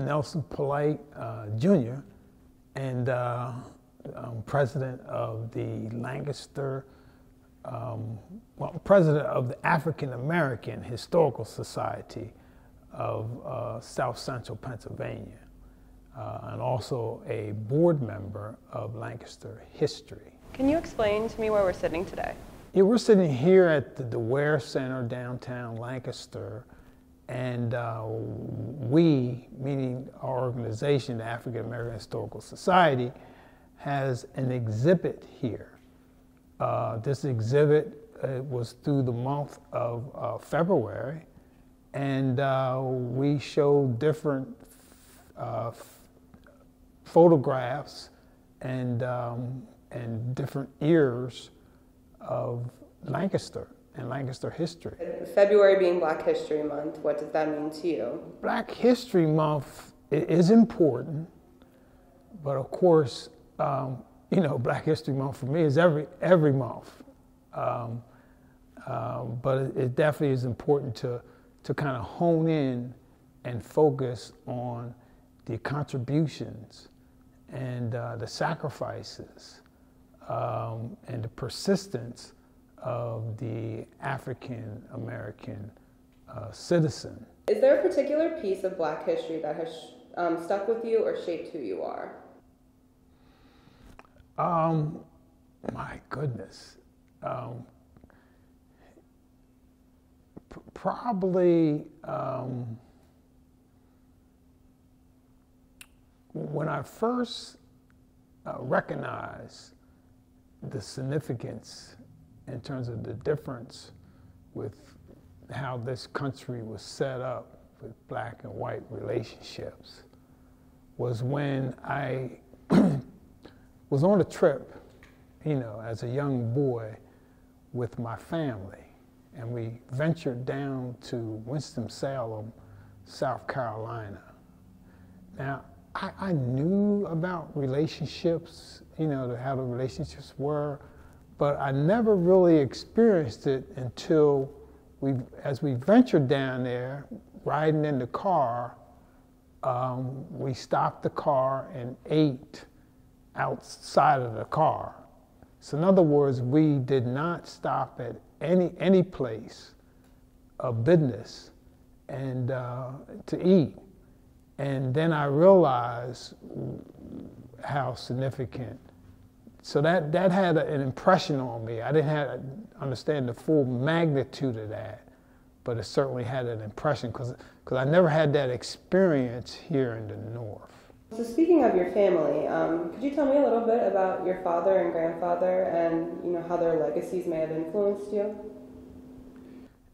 Nelson Polite Jr., and I'm president of the Lancaster, president of the African American Historical Society of South Central Pennsylvania, and also a board member of Lancaster History. Can you explain to me where we're sitting today? Yeah, we're sitting here at the Ware Center, downtown Lancaster, and we, meaning our organization, the African American Historical Society, has an exhibit here. This exhibit was through the month of February, and we showed different photographs and different eras of Lancaster and Lancaster history. February being Black History Month, what does that mean to you? Black History Month is important, but of course, you know, Black History Month for me is every month. But it definitely is important to kind of hone in and focus on the contributions and the sacrifices and the persistence of the African American citizen. Is there a particular piece of Black history that has stuck with you or shaped who you are? My goodness. Probably when I first recognized the significance in terms of the difference with how this country was set up with black and white relationships was when I was on a trip, you know, as a young boy with my family, and we ventured down to Winston-Salem, South Carolina. Now, I knew about relationships, you know, how the relationships were, but I never really experienced it until as we ventured down there, riding in the car, we stopped the car and ate outside of the car. So in other words, we did not stop at any place of business and to eat. And then I realized how significant. So that had an impression on me. I didn't understand the full magnitude of that, but it certainly had an impression because I never had that experience here in the North. So speaking of your family, could you tell me a little bit about your father and grandfather and, you know, how their legacies may have influenced you?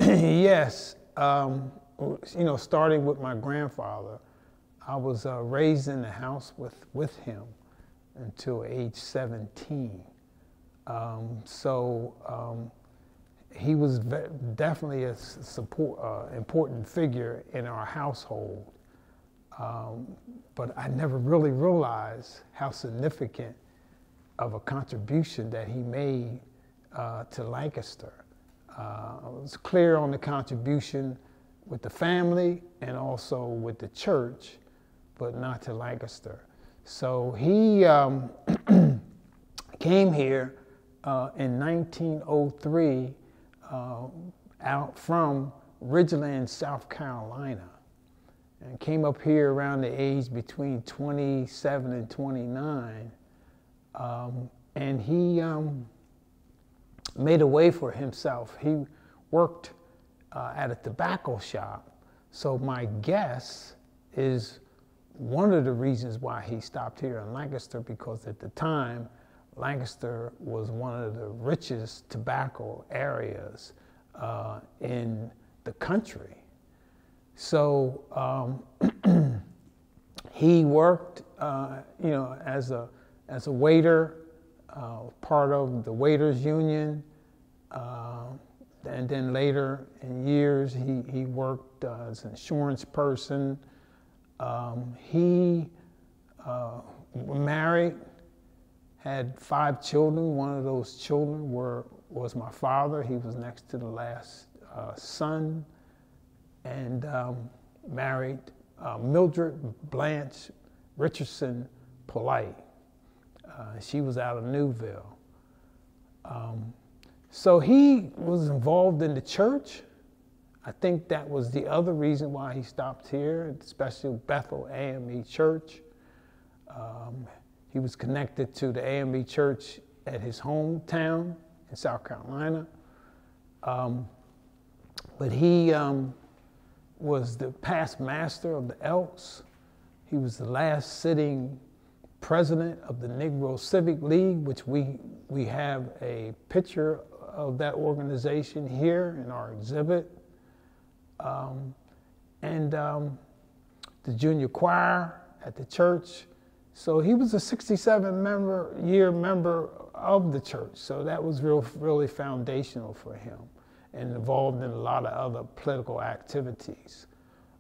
Yes. You know, starting with my grandfather, I was raised in the house with him until age 17. He was definitely a important figure in our household. But I never really realized how significant of a contribution that he made to Lancaster. I was clear on the contribution with the family and also with the church, but not to Lancaster. So he came here in 1903 out from Ridgeland, South Carolina, and came up here around the age between 27 and 29. And he made a way for himself. He worked at a tobacco shop. So my guess is one of the reasons why he stopped here in Lancaster, because at the time, Lancaster was one of the richest tobacco areas in the country. So he worked, you know, as a waiter, part of the waiters union, and then later in years he worked as an insurance person. He married, had 5 children. One of those children was my father. He was next to the last son, and married Mildred Blanche Richardson Polite. She was out of Newville. So he was involved in the church. I think that was the other reason why he stopped here, especially Bethel AME Church. He was connected to the AME Church at his hometown in South Carolina. But he was the past master of the Elks. He was the last sitting president of the Negro Civic League, which we have a picture of that organization here in our exhibit. The junior choir at the church. So he was a 67-year member of the church. So that was really foundational for him, and involved in a lot of other political activities.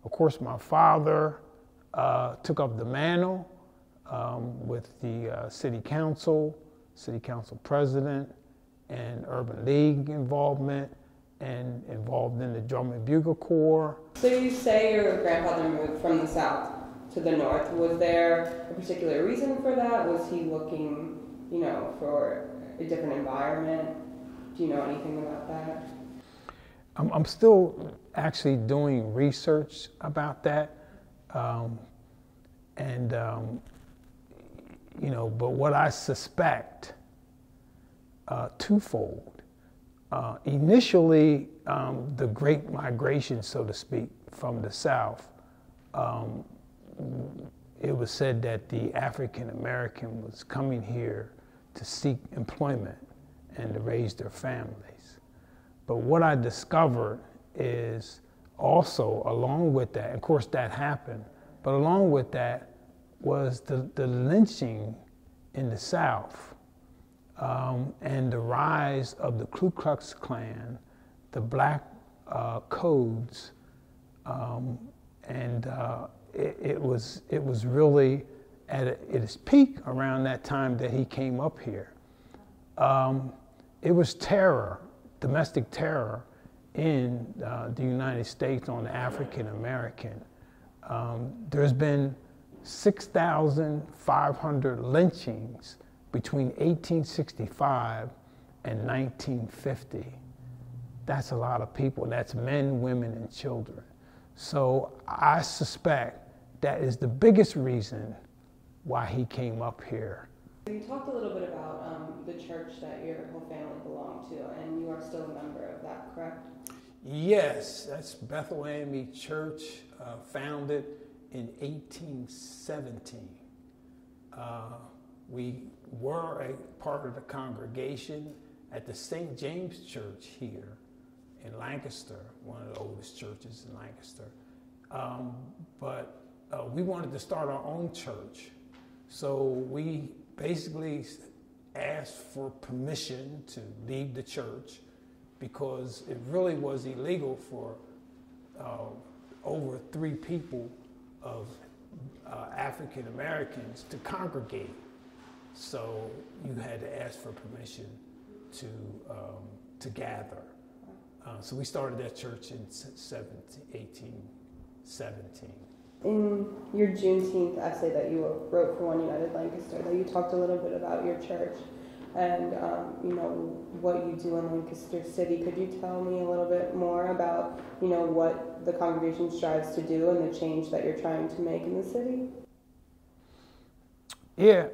Of course, my father took up the mantle with the city council president, and urban league involvement, and involved in the drum and bugle corps. So you say your grandfather moved from the south to the north. Was there a particular reason for that? Was he looking, for a different environment? Do you know anything about that? I'm still actually doing research about that. But what I suspect, twofold. Initially, the Great Migration, so to speak, from the South, it was said that the African American was coming here to seek employment and to raise their families. But what I discovered is also, along with that, of course that happened, but along with that was the lynching in the South. And the rise of the Ku Klux Klan, the black codes, it was really at its peak around that time that he came up here. It was terror, domestic terror, in the United States on the African American. There's been 6,500 lynchings between 1865 and 1950. That's a lot of people. That's men, women, and children. So I suspect that is the biggest reason why he came up here. You talked a little bit about the church that your whole family belonged to, and you are still a member of that, correct? Yes, that's Bethel AME Church, founded in 1817. We were a part of the congregation at the St. James Church here in Lancaster, one of the oldest churches in Lancaster. But we wanted to start our own church. So we basically asked for permission to leave the church because it really was illegal for over 3 people of African Americans to congregate. So you had to ask for permission to gather. So we started that church in 1817. In your Juneteenth essay that you wrote for United Lancaster, that you talked a little bit about your church and what you do in Lancaster City. Could you tell me a little bit more about what the congregation strives to do and the change that you're trying to make in the city? Yeah,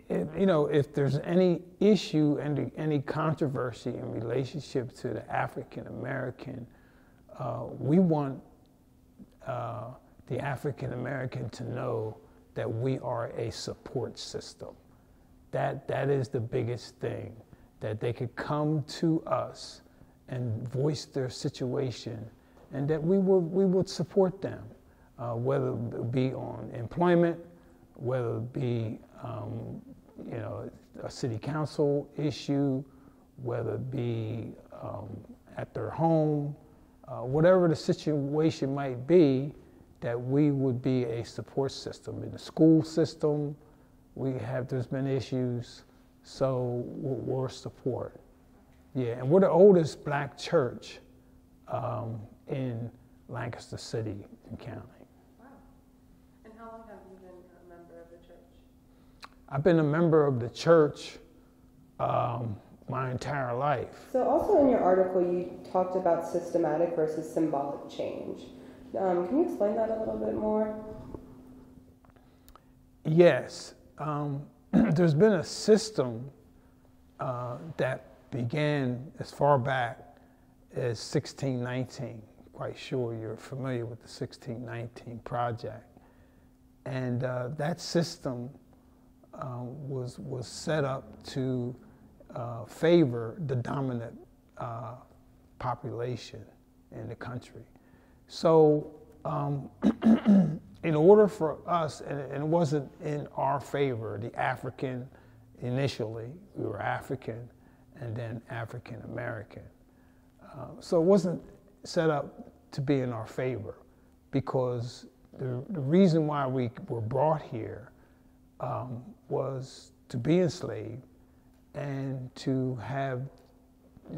if there's any issue and any controversy in relationship to the African American, we want the African American to know that we are a support system. That is the biggest thing, that they could come to us and voice their situation, and that we would support them, whether it be on employment, whether it be a city council issue, whether it be at their home, whatever the situation might be, that we would be a support system. In the school system, there's been issues, so we're support. Yeah, and we're the oldest black church in Lancaster City and County. Wow. I've been a member of the church my entire life. So also in your article, you talked about systematic versus symbolic change. Can you explain that a little bit more? Yes. There's been a system that began as far back as 1619. Quite sure you're familiar with the 1619 project. And that system was set up to favor the dominant population in the country. So in order for us, and it wasn't in our favor, the African, initially, we were African, and then African American. So it wasn't set up to be in our favor, because the reason why we were brought here was to be enslaved and to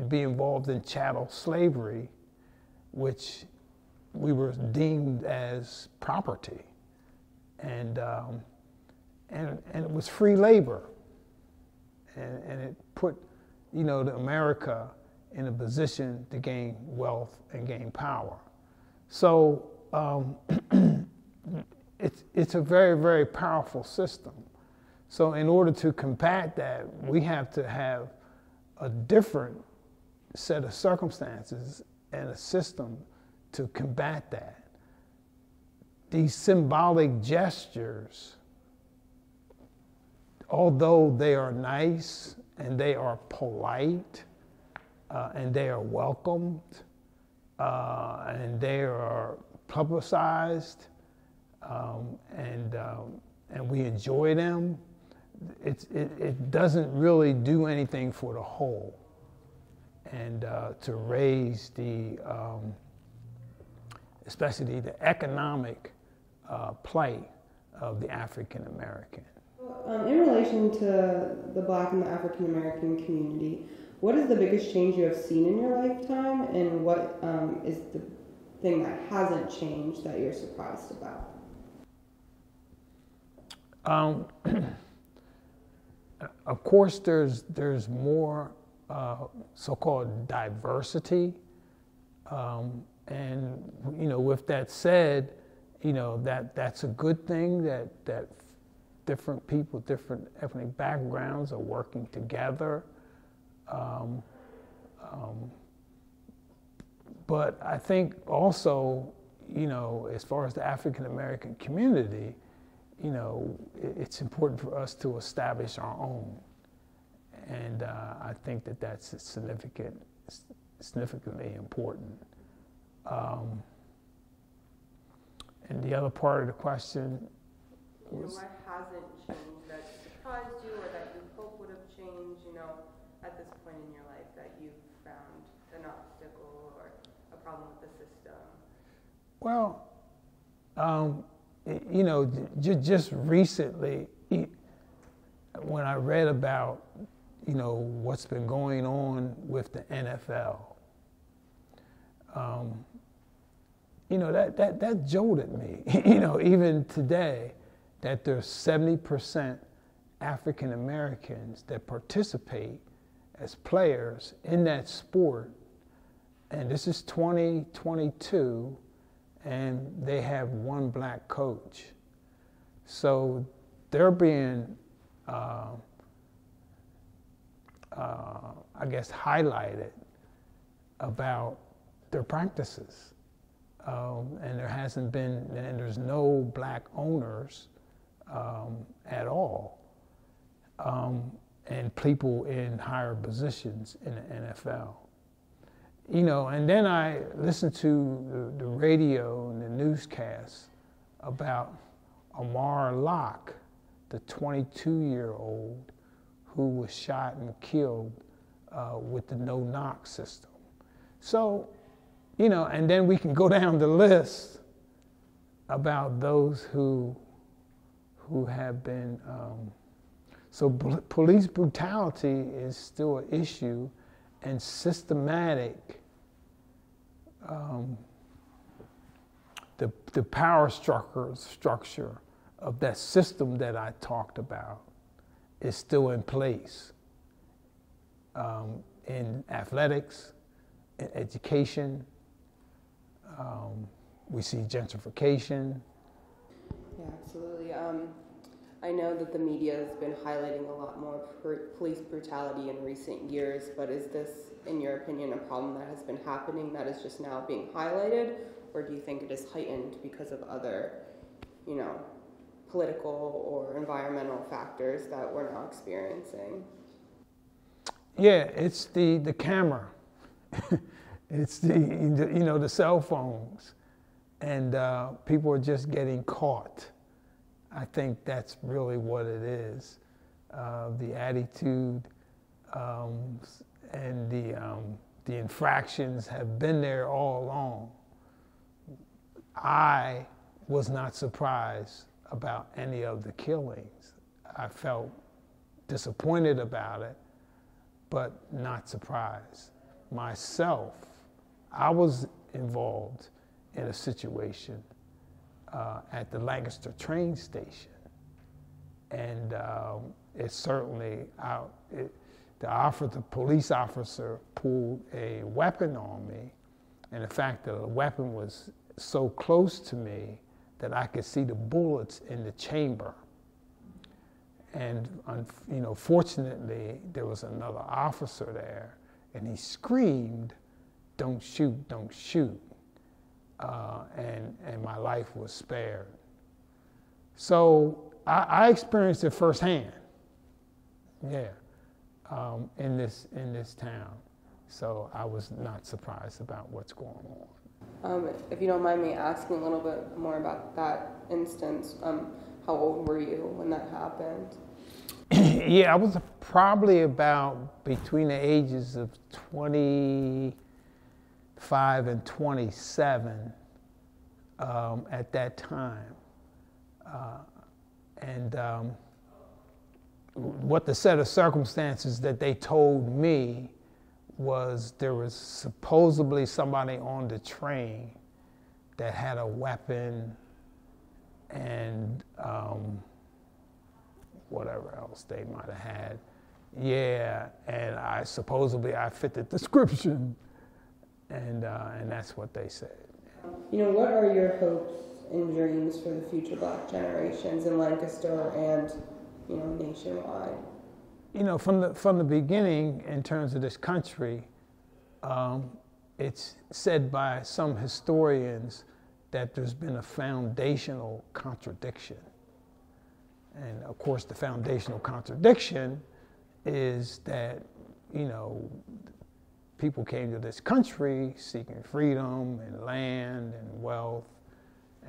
be involved in chattel slavery, which we were deemed as property, and it was free labor, and it put, America in a position to gain wealth and gain power. So it's a very, very powerful system. So in order to combat that, we have to have a different set of circumstances and a system to combat that. These symbolic gestures, although they are nice and they are polite and they are welcomed and they are publicized and we enjoy them, it doesn't really do anything for the whole, and to raise especially the economic plight of the African American. In relation to the Black and the African American community, what is the biggest change you have seen in your lifetime, and what is the thing that hasn't changed that you're surprised about? Of course, there's more so-called diversity, and with that said, that's a good thing that different people, different ethnic backgrounds are working together. But I think also, as far as the African American community, it's important for us to establish our own. And I think that's significantly important. And the other part of the question was, what hasn't changed that surprised you, or that you hope would have changed, at this point in your life, that you've found an obstacle or a problem with the system? Well, just recently, when I read about, what's been going on with the NFL, that jolted me. Even today, that there's 70% African Americans that participate as players in that sport, and this is 2022, and they have one black coach. So they're being, highlighted about their practices. And there hasn't been, and there's no black owners at all, and people in higher positions in the NFL. And then I listened to the radio and the newscasts about Amar Locke, the 22-year-old who was shot and killed with the no-knock system. So, and then we can go down the list about those who have been, so police brutality is still an issue, and systematic, the power structure of that system that I talked about is still in place in athletics, in education. We see gentrification. Yeah, absolutely. I know that the media has been highlighting a lot more police brutality in recent years, but is this, in your opinion, a problem that has been happening that is just now being highlighted, or do you think it is heightened because of other, political or environmental factors that we're now experiencing? Yeah, it's the camera. It's the cell phones, and people are just getting caught. I think that's really what it is. The attitude and the infractions have been there all along. I was not surprised about any of the killings. I felt disappointed about it, but not surprised. Myself, I was involved in a situation at the Lancaster train station, and it certainly, the police officer pulled a weapon on me, and the fact that the weapon was so close to me that I could see the bullets in the chamber. And fortunately, there was another officer there, and he screamed, "Don't shoot, don't shoot." And my life was spared. So I experienced it firsthand, in this town. So I was not surprised about what's going on. If you don't mind me asking a little bit more about that instance, how old were you when that happened? Yeah, I was probably about between the ages of 25 and 27 at that time. What the set of circumstances that they told me was there was supposedly somebody on the train that had a weapon and whatever else they might have had. Yeah, and I fit the description, and that's what they said. What are your hopes and dreams for the future Black generations in Lancaster and, nationwide? From the beginning, in terms of this country, it's said by some historians that there's been a foundational contradiction. And of course, the foundational contradiction is that, people came to this country seeking freedom and land and wealth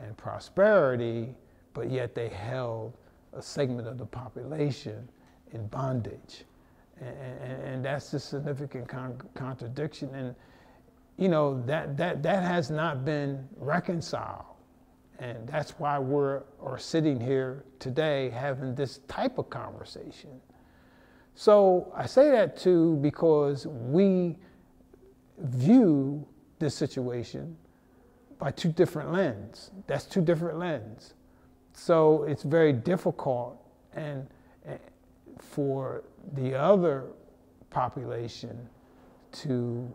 and prosperity, but yet they held a segment of the population in bondage. And that's the significant contradiction. And, that has not been reconciled. And that's why we're sitting here today having this type of conversation. So I say that too because we view this situation by two different lenses. That's two different lenses. So it's very difficult and for the other population to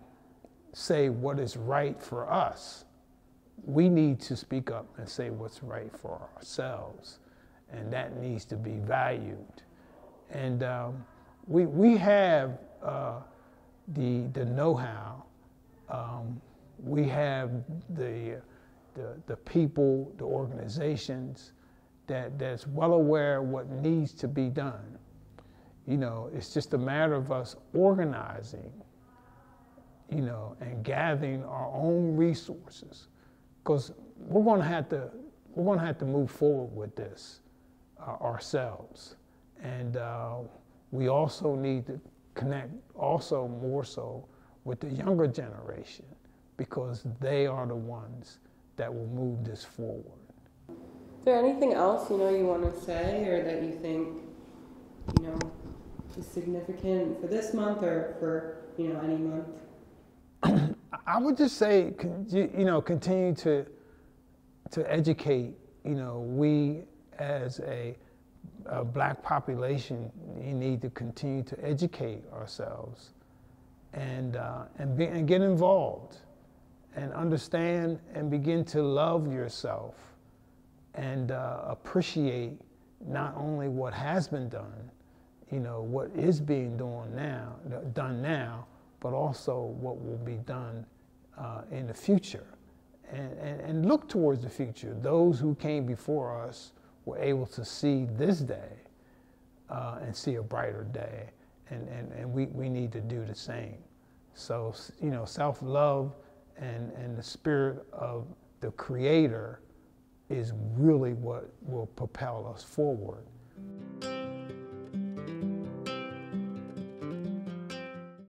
say what is right for us. We need to speak up and say what's right for ourselves, and that needs to be valued. And we have the know-how. We have the people, the organizations that's well aware of what needs to be done. It's just a matter of us organizing, and gathering our own resources, because we're going to have to move forward with this ourselves, and we also need to connect also more so with the younger generation, because they are the ones that will move this forward. Is there anything else you want to say, or that you think is significant for this month or for any month? I would just say, continue to educate. We as a black population, we need to continue to educate ourselves and get involved and understand and begin to love yourself and appreciate not only what has been done, what is being done now, but also what will be done in the future. And look towards the future. Those who came before us were able to see this day and see a brighter day, and we need to do the same. So, self-love and the spirit of the Creator is really what will propel us forward.